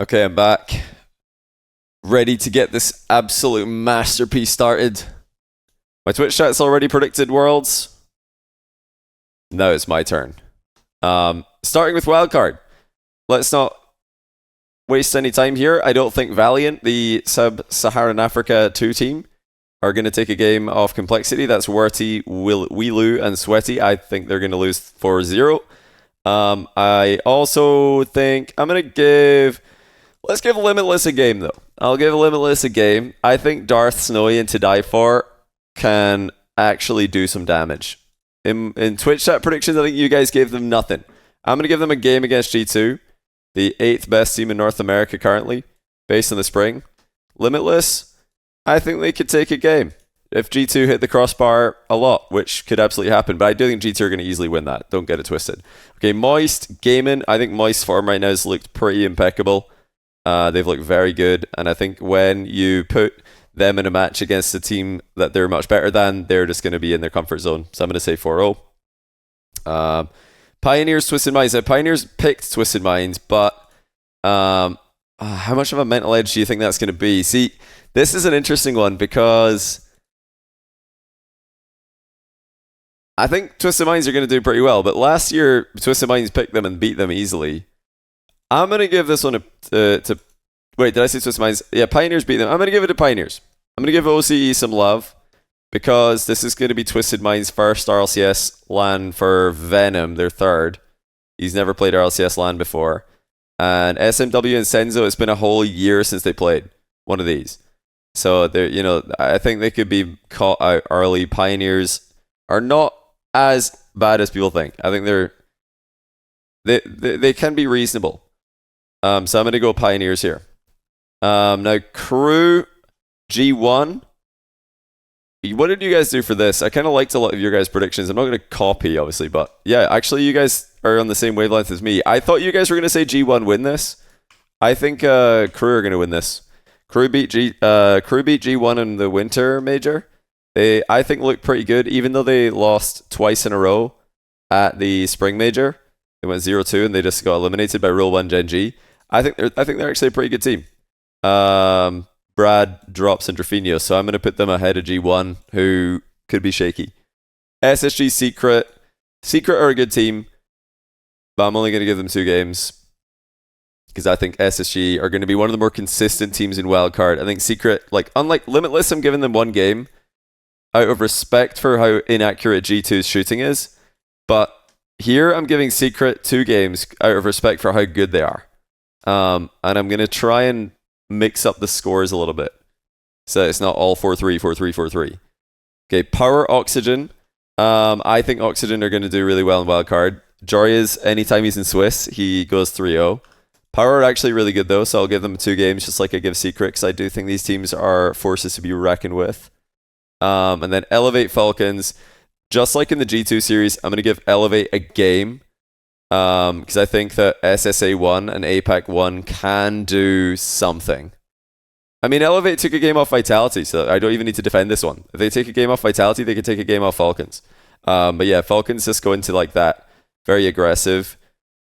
Okay, I'm back. Ready to get this absolute masterpiece started. My Twitch chat's already predicted worlds. Now it's my turn. Starting with Wildcard. Let's not waste any time here. I don't think Valiant, the Sub-Saharan Africa 2 team, are going to take a game off Complexity. That's Werty, Wilu, and Sweaty. I think they're going to lose 4-0. I also think I'm going to give... Let's give Limitless a game, though. I'll give Limitless a game. I think Darth, Snowy, and To Die For can actually do some damage. In Twitch chat predictions, I think you guys gave them nothing. I'm going to give them a game against G2, the 8th best team in North America currently, based on the spring. Limitless, I think they could take a game. If G2 hit the crossbar a lot, which could absolutely happen, but I do think G2 are going to easily win that. Don't get it twisted. Okay, Moist, Gaming. I think Moist's form right now has looked pretty impeccable. They've looked very good, and I think when you put them in a match against a team that they're much better than, they're just going to be in their comfort zone. So I'm going to say 4-0. Pioneers, Twisted Minds. Pioneers picked Twisted Minds, but how much of a mental edge do you think that's going to be? See, this is an interesting one because I think Twisted Minds are going to do pretty well, but last year Twisted Minds picked them and beat them easily. I'm going to give this one to... Wait, did I say Twisted Minds? Yeah, Pioneers beat them. I'm going to give it to Pioneers. I'm going to give OCE some love because this is going to be Twisted Minds' first RLCS LAN for Venom, their third. He's never played RLCS LAN before. And SMW and Senzo, it's been a whole year since they played one of these. So, I think they could be caught out early. Pioneers are not as bad as people think. I think they can be reasonable. So I'm going to go Pioneers here. Now, Crew G1. What did you guys do for this? I kind of liked a lot of your guys' predictions. I'm not going to copy, obviously, but yeah, actually, you guys are on the same wavelength as me. I thought you guys were going to say G1 win this. I think Crew are going to win this. Crew beat G1 in the Winter Major. They, I think, look pretty good, even though they lost twice in a row at the Spring Major. They went 0-2 and they just got eliminated by Rule 1 Gen G. I think they're actually a pretty good team. Brad drops Intrafinio, so I'm going to put them ahead of G1, who could be shaky. SSG Secret are a good team, but I'm only going to give them 2 games because I think SSG are going to be one of the more consistent teams in Wildcard. I think Secret, unlike Limitless, I'm giving them 1 game out of respect for how inaccurate G2's shooting is, but here I'm giving Secret 2 games out of respect for how good they are. And I'm going to try and mix up the scores a little bit. So it's not all 4-3, 4-3, 4-3. Okay, Power Oxygen. I think Oxygen are going to do really well in Wildcard. Joria's, anytime he's in Swiss, he goes 3-0. Power are actually really good though, so I'll give them 2 games just like I give Secret, because I do think these teams are forces to be reckoned with. And then Elevate Falcons. Just like in the G2 series, I'm going to give Elevate a game. Because I think that SSA 1 and APAC 1 can do something. I mean, Elevate took a game off Vitality, so I don't even need to defend this one. If they take a game off Vitality, they could take a game off Falcons. But yeah, Falcons just go into that very aggressive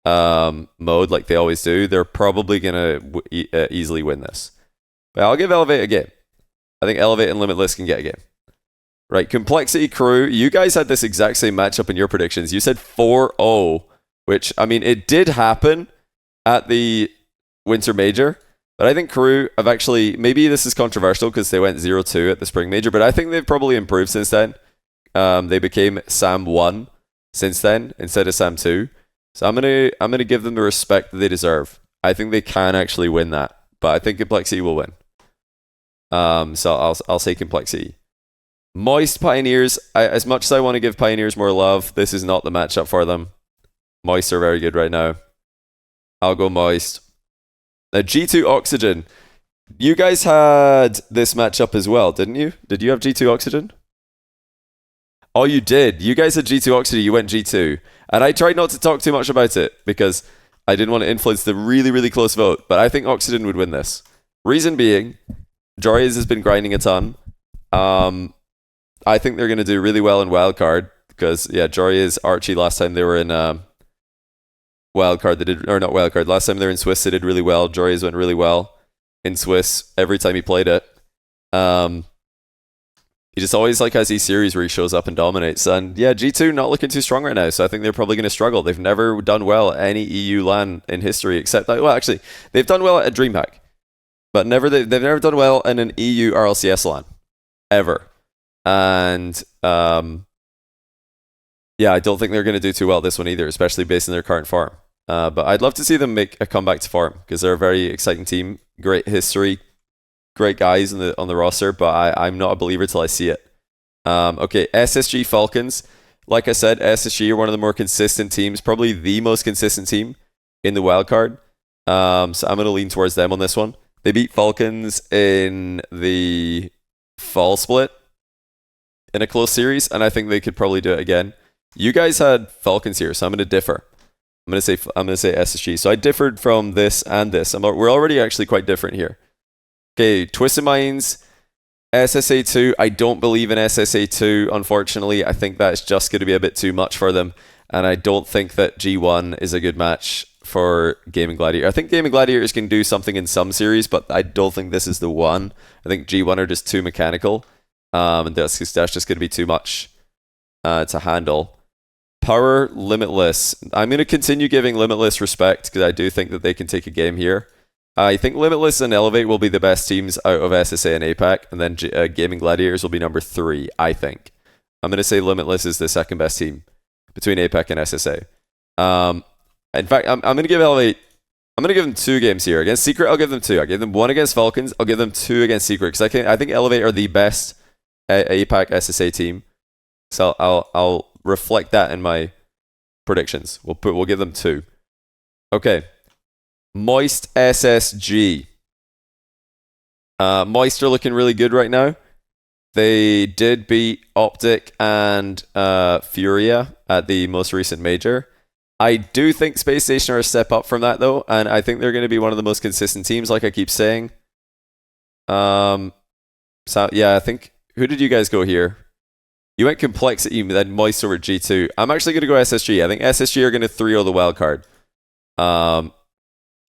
mode like they always do. They're probably going to easily win this. But I'll give Elevate a game. I think Elevate and Limitless can get a game. Right, Complexity Crew, you guys had this exact same matchup in your predictions. You said 4-0. Which, I mean, it did happen at the Winter Major, but I think Crew have actually, maybe this is controversial because they went 0-2 at the Spring Major, but I think they've probably improved since then. They became Sam 1 since then instead of Sam 2. So I'm gonna give them the respect that they deserve. I think they can actually win that, but I think Complexity will win. So I'll say Complexity. Moist Pioneers, as much as I want to give Pioneers more love, this is not the matchup for them. Moist are very good right now. I'll go Moist. Now, G2 Oxygen. You guys had this matchup as well, didn't you? Did you have G2 Oxygen? Oh, you did. You guys had G2 Oxygen. You went G2. And I tried not to talk too much about it because I didn't want to influence the really, really close vote. But I think Oxygen would win this. Reason being, Jorias has been grinding a ton. I think they're going to do really well in Wildcard because, yeah, Joria's Archie last time they were in Wildcard, they did, or not Wildcard, last time they were in Swiss, they did really well. Joreas went really well in Swiss every time he played it. He just always like has these series where he shows up and dominates. And yeah, G2 not looking too strong right now, so I think they're probably going to struggle. They've never done well at any EU LAN in history, except that, well, actually, they've done well at a DreamHack, but they've never done well in an EU RLCS LAN, ever. And yeah, I don't think they're going to do too well this one either, especially based on their current form. But I'd love to see them make a comeback to form, because they're a very exciting team, great history, great guys on the roster, but I'm not a believer till I see it. Okay, SSG Falcons. Like I said, SSG are one of the more consistent teams, probably the most consistent team in the wildcard. So I'm going to lean towards them on this one. They beat Falcons in the fall split in a close series, and I think they could probably do it again. You guys had Falcons here, so I'm going to differ. I'm going to say SSG. So I differed from this and this. We're already actually quite different here. Okay, Twisted Minds, SSA2. I don't believe in SSA2, unfortunately. I think that's just going to be a bit too much for them. And I don't think that G1 is a good match for Gaming Gladiator. I think Gaming Gladiators can do something in some series, but I don't think this is the one. I think G1 are just too mechanical. And that's just going to be too much to handle. Power, Limitless. I'm going to continue giving Limitless respect, because I do think that they can take a game here. I think Limitless and Elevate will be the best teams out of SSA and APAC, and then Gaming Gladiators will be number 3, I think. I'm going to say Limitless is the second best team between APAC and SSA. In fact, I'm going to give Elevate, I'm going to give them 2 games here. Against Secret, I'll give them 2. I give them 1 against Falcons, I'll give them 2 against Secret, because I think Elevate are the best APAC SSA team. So I'll reflect that in my predictions. We'll give them 2. Okay. Moist SSG. Moist are looking really good right now. They did beat Optic and Furia at the most recent major. I do think Space Station are a step up from that, though, and I think they're going to be one of the most consistent teams, like I keep saying. So yeah, I think, who did you guys go here? You went Complexity, then Moist over G2. I'm actually going to go SSG. I think SSG are going to 3-0 the wildcard.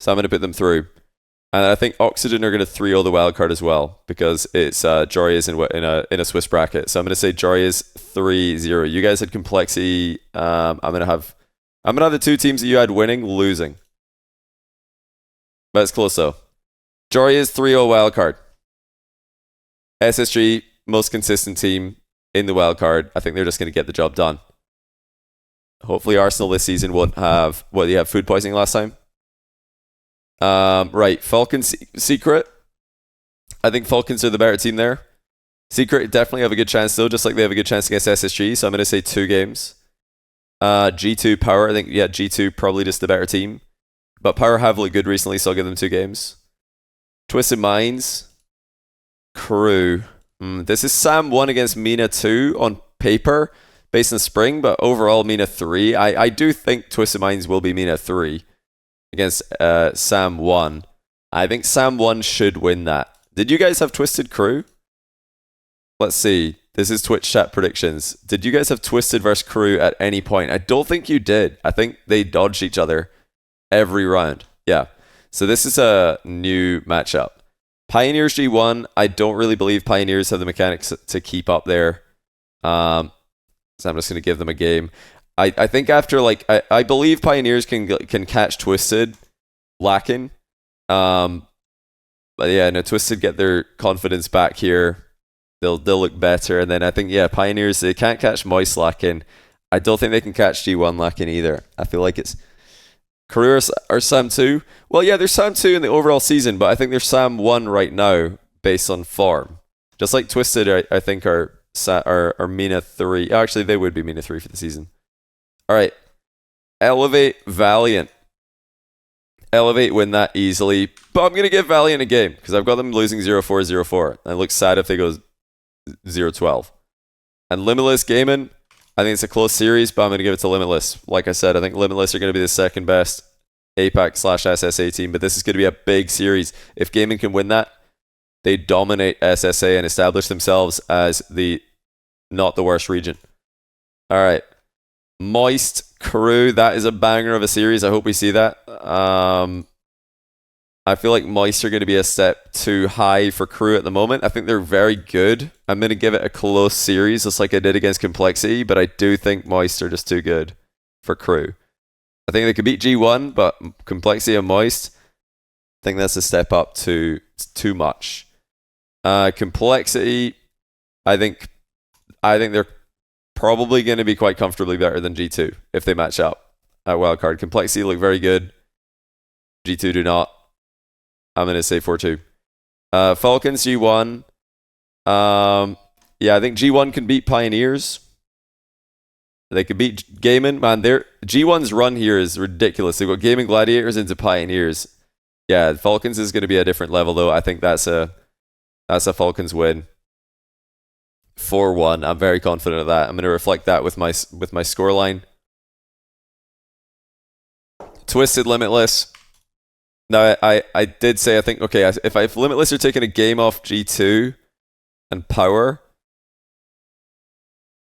So I'm going to put them through. And I think Oxygen are going to 3-0 the wildcard as well, because it's Joreas in a Swiss bracket. So I'm going to say Joreas 3-0. You guys had Complexity. I'm going to have the 2 teams that you had winning, losing. But it's close though. Joreas 3-0 wildcard. SSG, most consistent team in the wildcard. I think they're just going to get the job done. Hopefully Arsenal this season won't have, what, you have food poisoning last time? Right, Falcons, Secret. I think Falcons are the better team there. Secret definitely have a good chance though, just like they have a good chance against SSG, so I'm going to say 2 games. G2, Power, I think, yeah, G2 probably just the better team. But Power have looked good recently, so I'll give them 2 games. Twisted Minds, Crew. This is Sam 1 against Mina 2 on paper, based on Spring, but overall Mina 3. I do think Twisted Minds will be Mina 3 against Sam 1. I think Sam 1 should win that. Did you guys have Twisted Crew? Let's see. This is Twitch chat predictions. Did you guys have Twisted versus Crew at any point? I don't think you did. I think they dodged each other every round. Yeah. So this is a new matchup. Pioneers G1. I don't really believe Pioneers have the mechanics to keep up there. So I'm just going to give them a game. I think after, like, I believe Pioneers can catch Twisted lacking. But yeah, no, Twisted get their confidence back here. They'll look better. And then I think, yeah, Pioneers, they can't catch Moist lacking. I don't think they can catch G1 lacking either. I feel like it's Careers are Sam 2. Well, yeah, they're Sam 2 in the overall season, but I think they're Sam 1 right now based on form. Just like Twisted, I think are Mina 3. Actually, they would be Mina 3 for the season. All right. Elevate, Valiant. Elevate win that easily, but I'm going to give Valiant a game because I've got them losing 0-4, 0-4. And it looks sad if they go 0-12. And Limitless Gaming, I think it's a close series, but I'm going to give it to Limitless. Like I said, I think Limitless are going to be the second best APAC/SSA team, but this is going to be a big series. If Gaming can win that, they dominate SSA and establish themselves as the not the worst region. All right. Moist Crew, that is a banger of a series. I hope we see that. I feel like Moist are going to be a step too high for Crew at the moment. I think they're very good. I'm going to give it a close series, just like I did against Complexity, but I do think Moist are just too good for Crew. I think they could beat G1, but Complexity and Moist, I think that's a step up to too much. Complexity, I think they're probably going to be quite comfortably better than G2 if they match up at Wildcard. Complexity look very good. G2 do not. I'm going to say 4-2. Falcons, G1. Yeah, I think G1 can beat Pioneers. They could beat Gaming. Man, G1's run here is ridiculous. They've got Gaming Gladiators into Pioneers. Yeah, Falcons is going to be a different level, though. I think that's a Falcons win. 4-1. I'm very confident of that. I'm going to reflect that with my scoreline. Twisted Limitless. Now, I did say, I think, okay, if Limitless are taking a game off G2 and Power,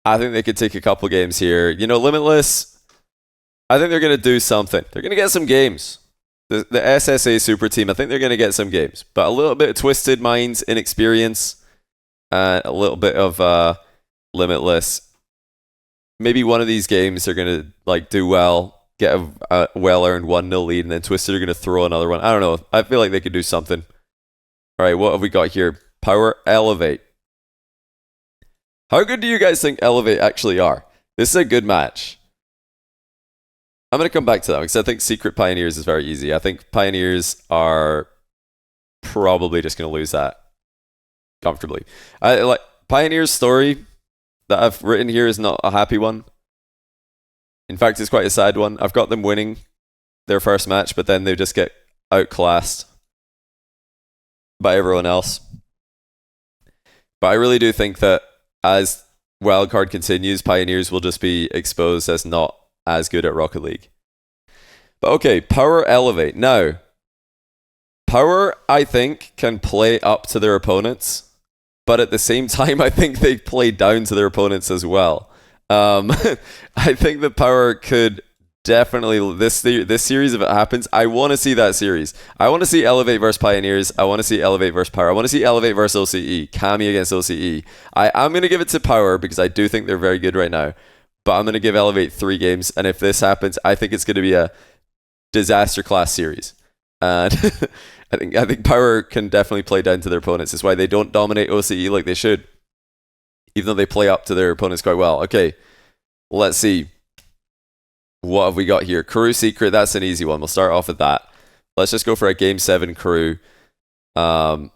I think they could take a couple games here. You know, Limitless, I think they're going to do something. They're going to get some games. The SSA Super Team, I think they're going to get some games. But a little bit of Twisted Minds, inexperience, and a little bit of Limitless. Maybe one of these games they're going to do well. Get a well-earned 1-0 lead, and then Twisted are going to throw another one. I don't know. I feel like they could do something. All right, what have we got here? Power Elevate. How good do you guys think Elevate actually are? This is a good match. I'm going to come back to that because I think Secret Pioneers is very easy. I think Pioneers are probably just going to lose that comfortably. Pioneers' story that I've written here is not a happy one. In fact, it's quite a sad one. I've got them winning their first match, but then they just get outclassed by everyone else. But I really do think that as Wildcard continues, Pioneers will just be exposed as not as good at Rocket League. But okay, Power Elevate. Now, Power, I think, can play up to their opponents, but at the same time, I think they play down to their opponents as well. I think the Power could definitely, this series, if it happens, I want to see that series. I want to see Elevate versus Pioneers. I want to see Elevate versus Power. I want to see Elevate versus OCE. Kami against OCE. I'm going to give it to Power because I do think they're very good right now. But I'm going to give Elevate 3 games. And if this happens, I think it's going to be a disaster class series. And I think Power can definitely play down to their opponents. That's why they don't dominate OCE like they should, even though they play up to their opponents quite well. Okay, let's see. What have we got here? Crew Secret, that's an easy one. We'll start off with that. Let's just go for a Game 7 Crew. I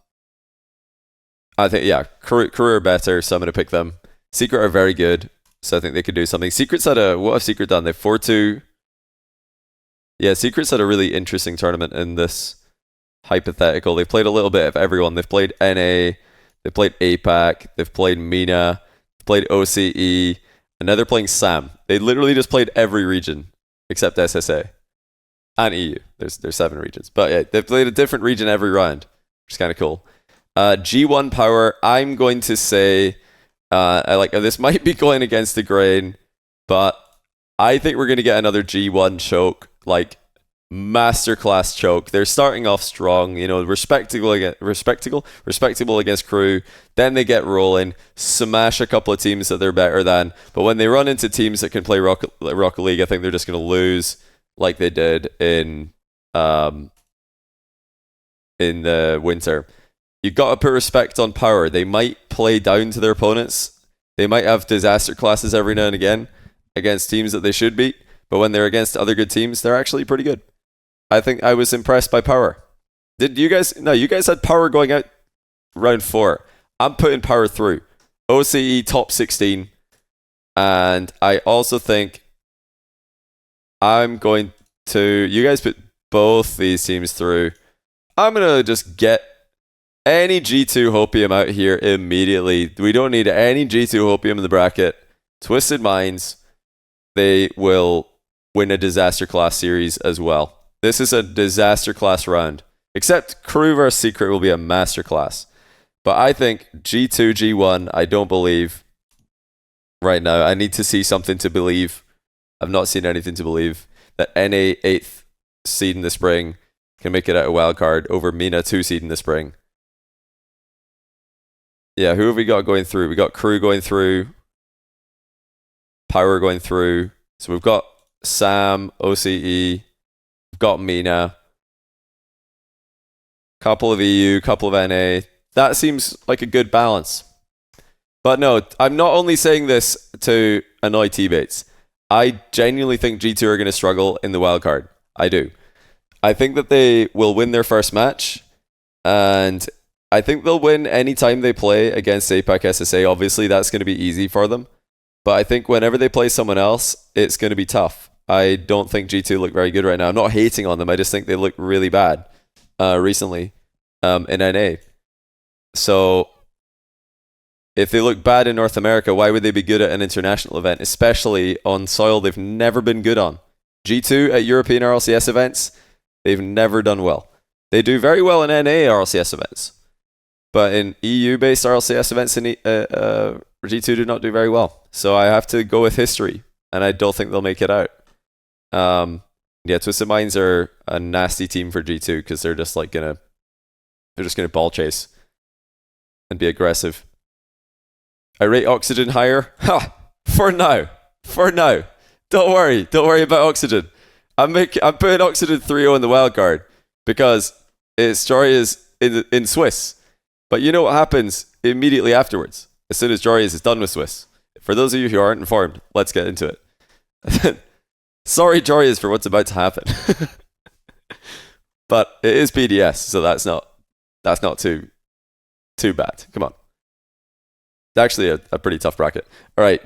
think, yeah, Crew are better, so I'm going to pick them. Secret are very good, so I think they could do something. Secret's had what have Secret done? They've 4-2. Yeah, Secret's had a really interesting tournament in this hypothetical. They've played a little bit of everyone. They've played NA, they played APAC, they've played MENA, played OCE, and now they're playing SAM. They literally just played every region except SSA and EU. There's 7 regions. But yeah, they've played a different region every round, which is kind of cool. G1 Power, I'm going to say, this might be going against the grain, but I think we're going to get another G1 choke, masterclass choke. They're starting off strong, respectable against Crew. Then they get rolling, smash a couple of teams that they're better than. But when they run into teams that can play Rocket League, I think they're just going to lose like they did in the winter. You've got to put respect on Power. They might play down to their opponents. They might have disaster classes every now and again against teams that they should beat. But when they're against other good teams, they're actually pretty good. I think I was impressed by Power. Did you guys? No, you guys had Power going out round 4. I'm putting Power through. OCE top 16. And I also think I'm going to... You guys put both these teams through. I'm going to just get any G2 Hopium out here immediately. We don't need any G2 Hopium in the bracket. Twisted Minds, they will win a disaster class series as well. This is a disaster class round. Except Crew vs Secret will be a master class. But I think G2, G1, I don't believe right now. I need to see something to believe. I've not seen anything to believe that NA 8th seed in the spring can make it out of Wildcard over MENA 2 seed in the spring. Yeah, who have we got going through? We got Crew going through, Power going through. So we've got Sam, OCE, we've got MENA, couple of EU, couple of NA. That seems like a good balance. But no, I'm not only saying this to annoy T-Bates. I genuinely think G2 are going to struggle in the wildcard. I do. I think that they will win their first match, and I think they'll win any time they play against APAC SSA. Obviously, that's going to be easy for them. But I think whenever they play someone else, it's going to be tough. I don't think G2 look very good right now. I'm not hating on them. I just think they look really bad recently in NA. So if they look bad in North America, why would they be good at an international event, especially on soil they've never been good on? G2 at European RLCS events, they've never done well. They do very well in NA RLCS events. But in EU-based RLCS events, G2 do not do very well. So I have to go with history, and I don't think they'll make it out. Yeah, Twisted Minds are a nasty team for G2 because they're just like they're just gonna ball chase and be aggressive. I rate Oxygen higher. Ha! For now. Don't worry about Oxygen. I'm putting Oxygen 3-0 in the wildcard because its story is in Swiss. But you know what happens immediately afterwards, as soon as Jorius is done with Swiss. For those of you who aren't informed, let's get into it. Sorry, Jorius, for what's about to happen. But it is PDS, so that's not too bad. Come on. It's actually a pretty tough bracket. All right.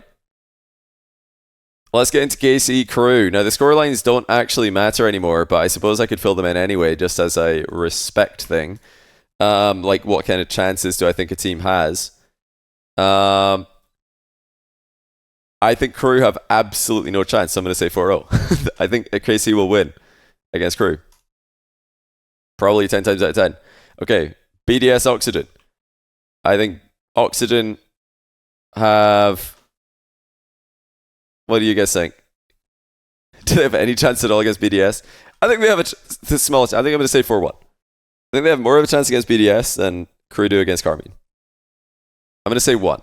Let's get into KC Crew. Now, the scorelines don't actually matter anymore, but I suppose I could fill them in anyway, just as a respect thing. Like, what kind of chances do I think a team has? I think Crew have absolutely no chance, so I'm going to say 4-0. I think KC will win against Crew. Probably 10 times out of 10. Okay, BDS Oxygen. I think Oxygen have... What do you guys think? Do they have any chance at all against BDS? I think they have the smallest. I think I'm going to say 4-1. I think they have more of a chance against BDS than Crew do against Carmine. I'm going to say 1.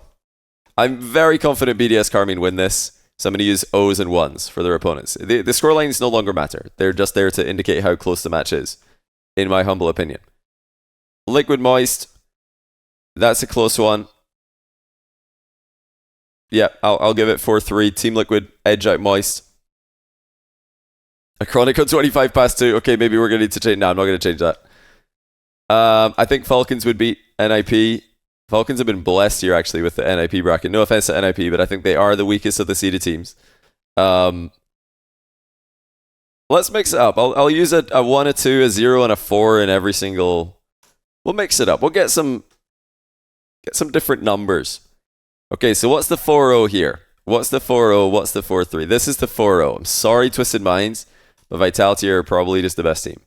I'm very confident BDS Carmine win this, so I'm going to use O's and 1s for their opponents. The scorelines no longer matter. They're just there to indicate how close the match is, in my humble opinion. Liquid Moist, that's a close one. Yeah, I'll give it 4-3. Team Liquid, edge out Moist. A Chronicle 25 past 2. Okay, maybe we're going to need to change. No, I'm not going to change that. I think Falcons would beat NIP. Falcons have been blessed here, actually, with the NIP bracket. No offense to NIP, but I think they are the weakest of the seeded teams. Let's mix it up. I'll use a 1, a 2, a 0, and a 4 in every single... We'll mix it up. We'll get some different numbers. Okay, so what's the 4-0 here? What's the 4-0? What's the 4-3? This is the 4-0. I'm sorry, Twisted Minds, but Vitality are probably just the best team.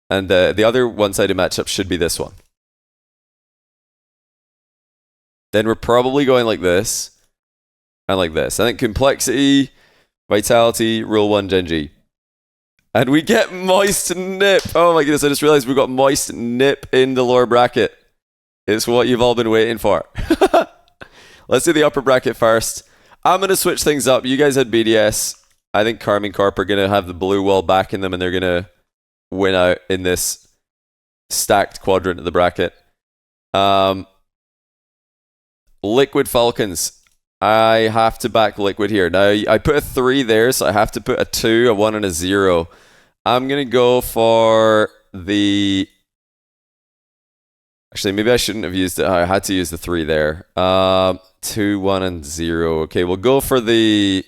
And the other one-sided matchup should be this one. Then we're probably going like this and like this. I think Complexity, Vitality, Rule 1, Genji. And we get Moist Nip. Oh my goodness, I just realized we've got Moist Nip in the lower bracket. It's what you've all been waiting for. Let's do the upper bracket first. I'm going to switch things up. You guys had BDS. I think Carmine Corp are going to have the blue wall back in them, and they're going to win out in this stacked quadrant of the bracket. Liquid Falcons. I have to back Liquid here. Now, I put a 3 there, so I have to put a 2, a 1, and a 0. I'm going to go for the... Actually, maybe I shouldn't have used it. I had to use the 3 there. 2, 1, and 0. Okay, we'll go for the...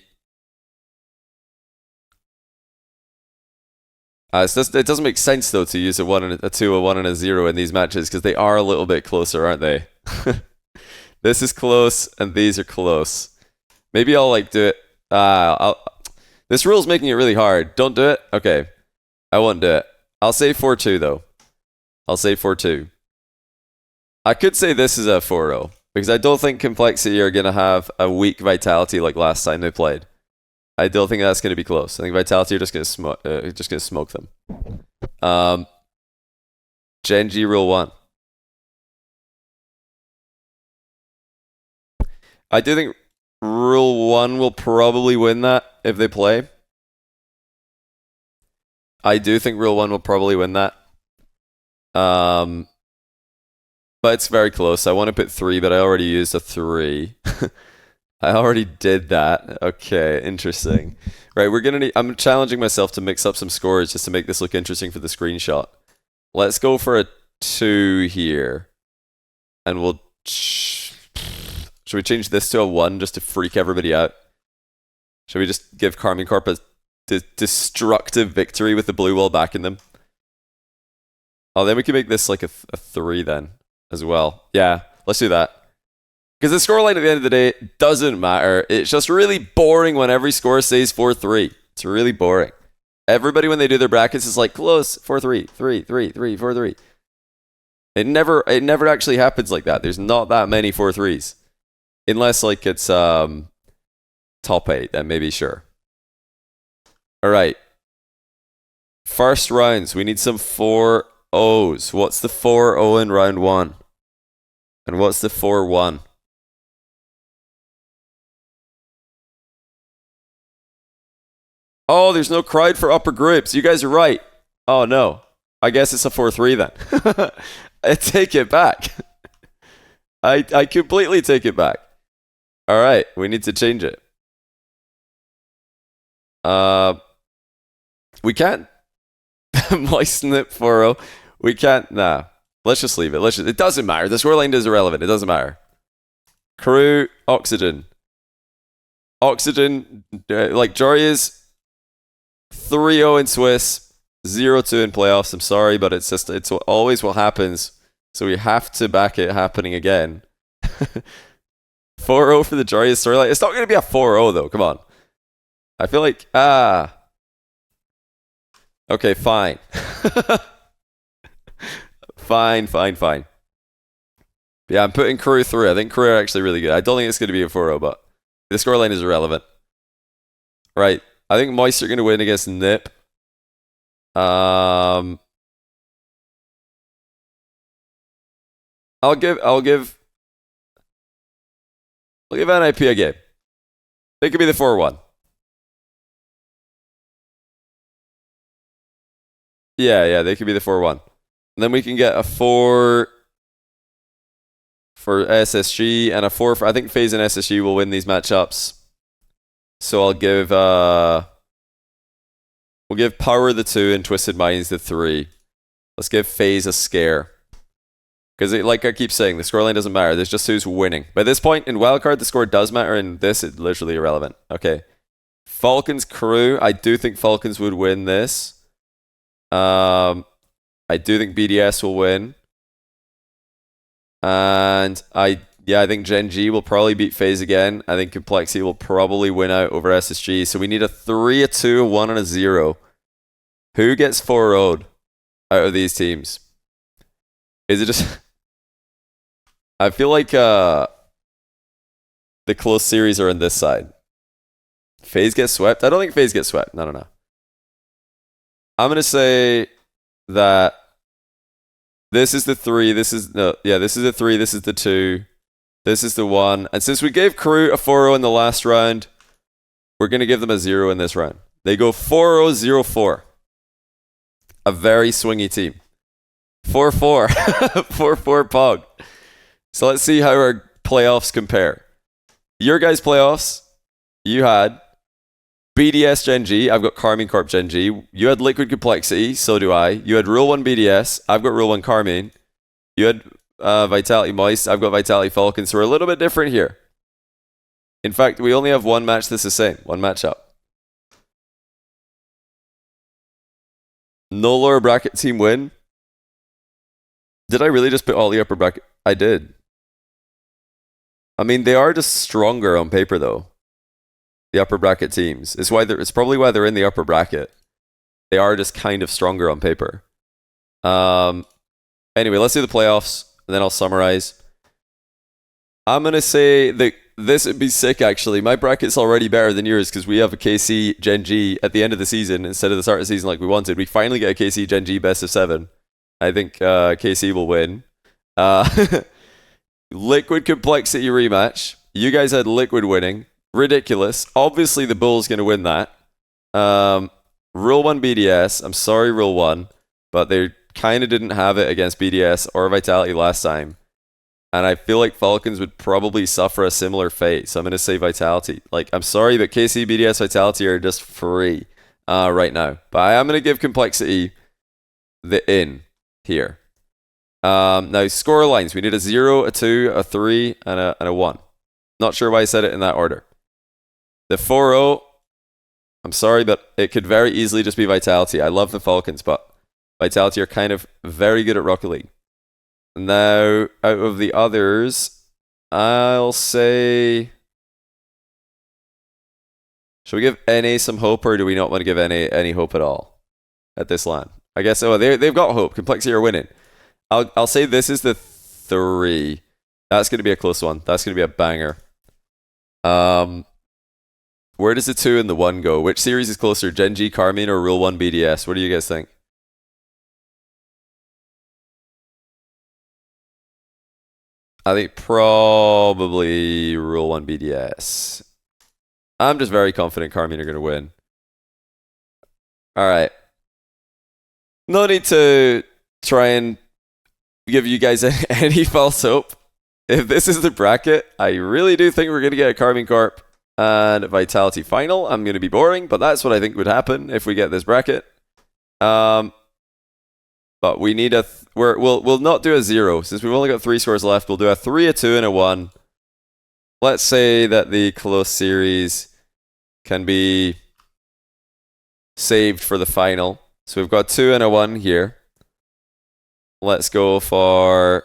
it doesn't make sense, though, to use a 1 and a 2, a 1, and a 0 in these matches, because they are a little bit closer, aren't they? This is close, and these are close. Maybe I'll, do it... This rule's making it really hard. Don't do it? Okay. I won't do it. I'll say 4-2, though. I'll say 4-2. I could say this is a 4-0, because I don't think Complexity are going to have a weak Vitality like last time they played. I don't think that's going to be close. I think Vitality are just going to smoke them. Gen G Rule 1. I do think Rule 1 will probably win that if they play. I do think Rule 1 will probably win that. But it's very close. I want to put 3, but I already used a 3. I already did that. Okay, interesting. Right, I'm challenging myself to mix up some scores just to make this look interesting for the screenshot. Let's go for a 2 here. And we'll... Should we change this to a 1 just to freak everybody out? Should we just give Karmine Corp a destructive victory with the blue wall backing them? Oh, then we can make this like a 3 then as well. Yeah, let's do that. Because the scoreline at the end of the day doesn't matter. It's just really boring when every score says 4-3. It's really boring. Everybody, when they do their brackets, is like, close, 4-3, 3-3, 3, 4-3. It never actually happens like that. There's not that many 4-3s. Unless, like, it's top 8, then maybe sure. Alright. First rounds, we need some 4-0s. What's the 4-0 in round 1? And what's the 4-1? Oh, there's no crowd for upper groups. You guys are right. Oh, no. I guess it's a 4-3 then. I take it back. I completely take it back. All right, we need to change it. We can't moisten it 4-0. We can't. Nah. Let's just leave it. It doesn't matter. The scoreline is irrelevant. It doesn't matter. Crew, Oxygen. Oxygen, like Joria's 3-0 in Swiss, 0-2 in playoffs. I'm sorry, but it's always what happens. So we have to back it happening again. 4-0 for the Joria's storyline. It's not going to be a 4-0 though. Come on. I feel like okay, fine. Fine. Yeah, I'm putting Crew through. I think Crew are actually really good. I don't think it's going to be a 4-0, but the scoreline is irrelevant. Right. I think Moist are going to win against Nip. I'll give NIP a game. They could be the 4-1. Yeah, they could be the 4-1. And then we can get a 4 for SSG and a 4 for... I think FaZe and SSG will win these matchups. So I'll give... we'll give Power the 2 and Twisted Minds the 3. Let's give FaZe a scare. Because like I keep saying, the scoreline doesn't matter. There's just who's winning. By this point, in Wildcard, the score does matter. In this, it's literally irrelevant. Okay. Falcons Crew. I do think Falcons would win this. I do think BDS will win. And I think Gen G will probably beat FaZe again. I think Complexity will probably win out over SSG. So we need a 3, a 2, a 1, and a 0. Who gets 4-0'd out of these teams? Is it just... I feel like the close series are on this side. FaZe gets swept? I don't think FaZe gets swept. No. I'm going to say that this is the 3, this is the 3, this is the 2, this is the 1. And since we gave Crew a 4-0 in the last round, we're going to give them a 0 in this round. They go 4-0, 0-4. A very swingy team. 4-4. 4-4 Pog. So let's see how our playoffs compare. Your guys' playoffs, you had BDS Gen G. I've got Karmine Corp Gen G. You had Liquid Complexity. So do I. You had Rule 1 BDS. I've got Rule 1 Karmine. You had Vitality Moist. I've got Vitality Falcon. So we're a little bit different here. In fact, we only have one match that's the same. One matchup. No lower bracket team win. Did I really just put all the upper bracket? I did. I mean, they are just stronger on paper, though. The upper bracket teams. It's probably why they're in the upper bracket. They are just kind of stronger on paper. Anyway, let's do the playoffs, and then I'll summarize. I'm going to say that this would be sick, actually. My bracket's already better than yours because we have a KC Gen G at the end of the season instead of the start of the season like we wanted. We finally get a KC Gen G best of 7. I think KC will win. Liquid Complexity rematch. You guys had Liquid winning. Ridiculous. Obviously, the Bull's going to win that. Rule 1 BDS. I'm sorry, Rule 1, but they kind of didn't have it against BDS or Vitality last time. And I feel like Falcons would probably suffer a similar fate. So I'm going to say Vitality. Like, I'm sorry, but KC, BDS, Vitality are just free right now. But I am going to give Complexity the in here. Now, score lines. We need a 0, a 2, a 3, and a 1. Not sure why I said it in that order. The 4-0, I'm sorry, but it could very easily just be Vitality. I love the Falcons, but Vitality are kind of very good at Rocket League. Now, out of the others, I'll say... Should we give NA some hope, or do we not want to give NA any hope at all at this LAN? I guess they've got hope. Complexity are winning. I'll say this is the 3. That's going to be a close one. That's going to be a banger. Where does the 2 and the 1 go? Which series is closer, Gen G, Carmine, or Rule 1 BDS? What do you guys think? I think probably Rule 1 BDS. I'm just very confident Carmine are going to win. All right. No need to try and give you guys any false hope. If this is the bracket, I really do think we're going to get a Carmine Corp and Vitality final. I'm going to be boring, but that's what I think would happen if we get this bracket. But we need we'll not do a 0 since we've only got 3 scores left. We'll do a 3, a 2, and a 1. Let's say that the close series can be saved for the final. So we've got 2 and a 1 here. Let's go for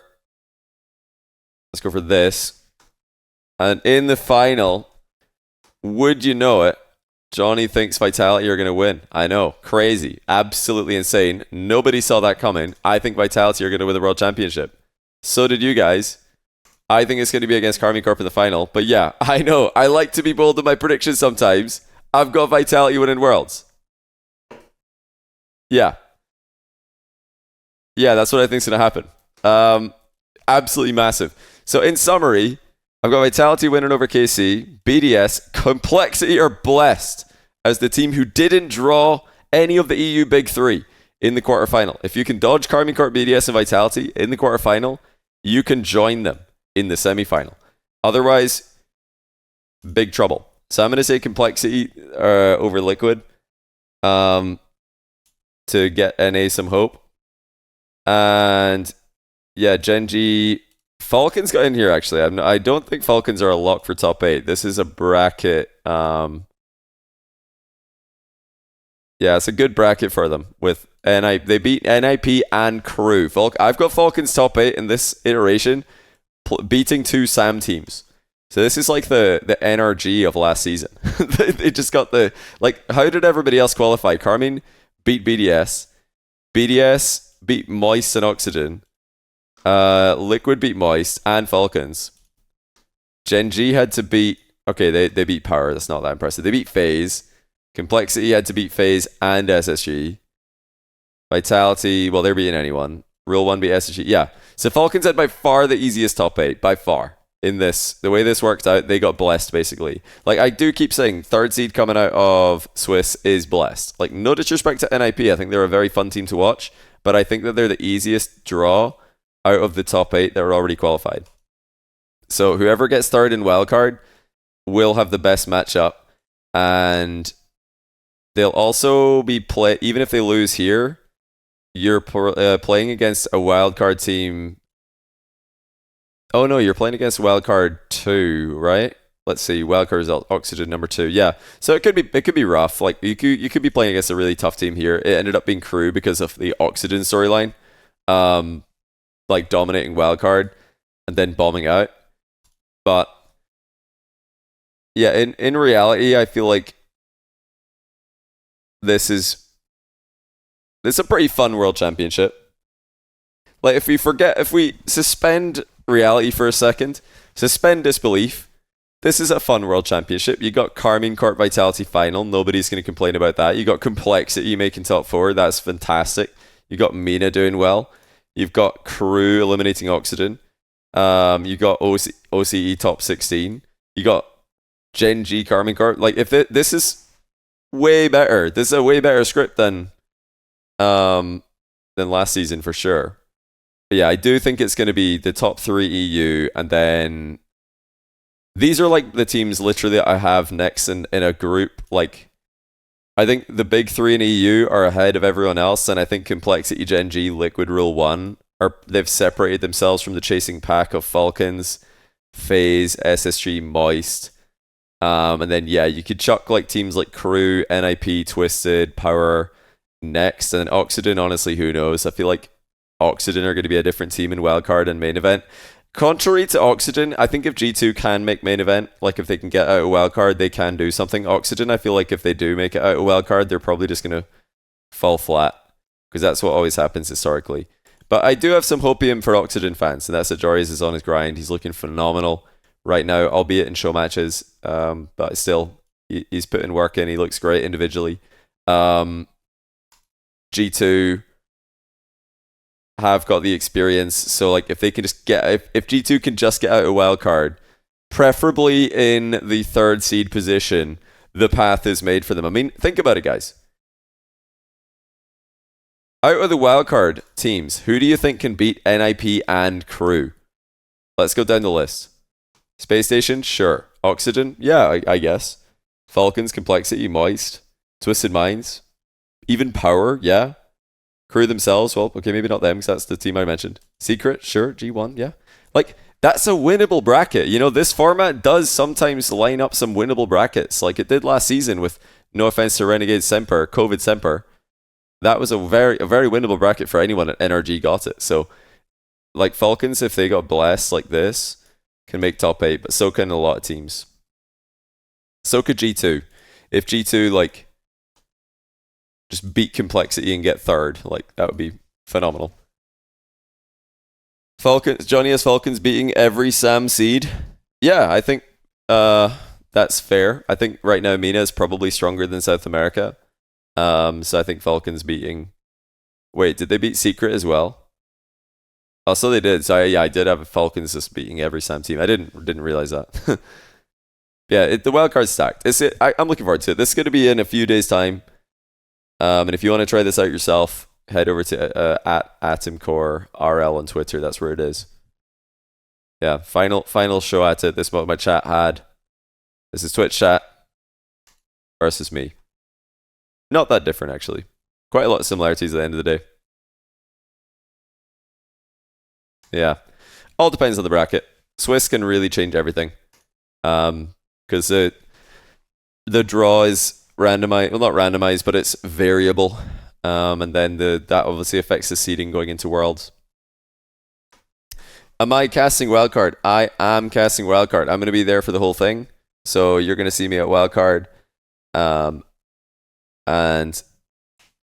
this. And in the final, would you know it, Johnny thinks Vitality are going to win. I know. Crazy. Absolutely insane. Nobody saw that coming. I think Vitality are going to win the World Championship. So did you guys. I think it's going to be against Carmine Corp in the final. But yeah, I know. I like to be bold in my predictions sometimes. I've got Vitality winning Worlds. Yeah. Yeah, that's what I think is going to happen. Absolutely massive. So in summary, I've got Vitality winning over KC. BDS, Complexity are blessed as the team who didn't draw any of the EU Big 3 in the quarterfinal. If you can dodge Carmine Corp, BDS, and Vitality in the quarterfinal, you can join them in the semifinal. Otherwise, big trouble. So I'm going to say Complexity over Liquid to get NA some hope. And yeah, Gen G... Falcons got in here, actually. I don't think Falcons are a lock for top 8. This is a bracket. Yeah, it's a good bracket for them. With they beat NIP and Crew. I've got Falcons top 8 in this iteration, beating 2 SAM teams. So this is like the NRG of last season. They just got the... Like, how did everybody else qualify? Carmine beat BDS. BDS beat Moist and Oxygen. Liquid beat Moist and Falcons. Gen G had to beat... Okay, they beat Power. That's not that impressive. They beat FaZe. Complexity had to beat FaZe and SSG. Vitality, well, they're beating anyone. Rule 1 beat SSG. Yeah. So Falcons had by far the easiest top 8. By far. In this. The way this worked out, they got blessed, basically. Like, I do keep saying, 3rd seed coming out of Swiss is blessed. Like, no disrespect to NIP. I think they're a very fun team to watch. But I think that they're the easiest draw out of the top 8 that are already qualified. So whoever gets 3rd in Wildcard will have the best matchup. And they'll also be even if they lose here, you're playing against a Wildcard team. Oh no, you're playing against Wildcard 2, right? Let's see, Wildcard result, Oxygen number 2. Yeah, so it could be rough. Like you could be playing against a really tough team here. It ended up being Crew because of the Oxygen storyline. Like dominating Wildcard and then bombing out. But yeah, in reality, I feel like this is a pretty fun World Championship. Like if we suspend reality for a second, suspend disbelief, this is a fun World Championship. You got Carmine Corp Vitality final. Nobody's going to complain about that. You got Complexity making top 4. That's fantastic. You got Mina doing well. You've got Crew eliminating Oxygen. You got OCE top 16. You got Gen G Carmine Corp. Like, if this is way better. This is a way better script than last season for sure. But yeah, I do think it's going to be the top 3 EU, and then these are like the teams literally that I have next in a group. Like, I think the big 3 in EU are ahead of everyone else, and I think Complexity, Gen G, Liquid Rule 1 they've separated themselves from the chasing pack of Falcons, FaZe, SSG, Moist. And then yeah, you could chuck like teams like Crew, NIP, Twisted, Power next, and then Oxygen, honestly, who knows? I feel like Oxygen are going to be a different team in Wildcard and main event. Contrary to Oxygen, I think if G2 can make main event, like if they can get out of Wildcard, they can do something. Oxygen, I feel like if they do make it out of Wildcard, they're probably just going to fall flat, because that's what always happens historically. But I do have some hopium for Oxygen fans, and that's that Joris is on his grind. He's looking phenomenal right now, albeit in show matches, but still, he's putting work in. He looks great individually. G2 have got the experience, so like if they can just if G2 can just get out of Wildcard, preferably in the 3rd seed position, the path is made for them. I mean, think about it, guys. Out of the wildcard teams, who do you think can beat NIP and Crew? Let's go down the list. Space Station, sure. Oxygen, yeah, I guess. Falcons, Complexity, Moist, Twisted Minds, even Power, yeah. Crew themselves, well, okay, maybe not them, because that's the team I mentioned. Secret, sure. G1, yeah. Like, that's a winnable bracket. You know, this format does sometimes line up some winnable brackets, like it did last season with, no offense to Renegade Semper, COVID Semper. That was a very winnable bracket for anyone at NRG got it. So, like Falcons, if they got blessed like this, can make top 8, but so can a lot of teams. So could G2. If G2, like, just beat Complexity and get 3rd, like, that would be phenomenal. Falcons, Johnny has Falcons beating every SAM seed. Yeah, I think that's fair. I think right now Mina is probably stronger than South America. So I think Falcons beating... Wait, did they beat Secret as well? Oh, so they did. So I did have Falcons just beating every SAM team. I didn't realize that. Yeah, the wildcard's stacked. I'm looking forward to it. This is going to be in a few days' time. And if you want to try this out yourself, head over to at AtomCore RL on Twitter. That's where it is. Yeah, final show at it. This is what my chat had. This is Twitch chat versus me. Not that different, actually. Quite a lot of similarities at the end of the day. Yeah. All depends on the bracket. Swiss can really change everything. Because the draw is randomized. Well, not randomized, but it's variable. And then that obviously affects the seeding going into Worlds. Am I casting Wildcard? I am casting Wildcard. I'm going to be there for the whole thing. So you're going to see me at Wildcard. And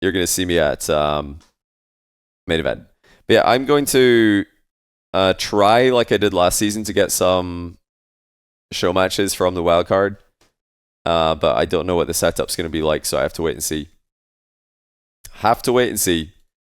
you're going to see me at main event. But yeah, I'm going to try, like I did last season, to get some show matches from the wildcard. But I don't know what the setup's going to be like, so I have to wait and see.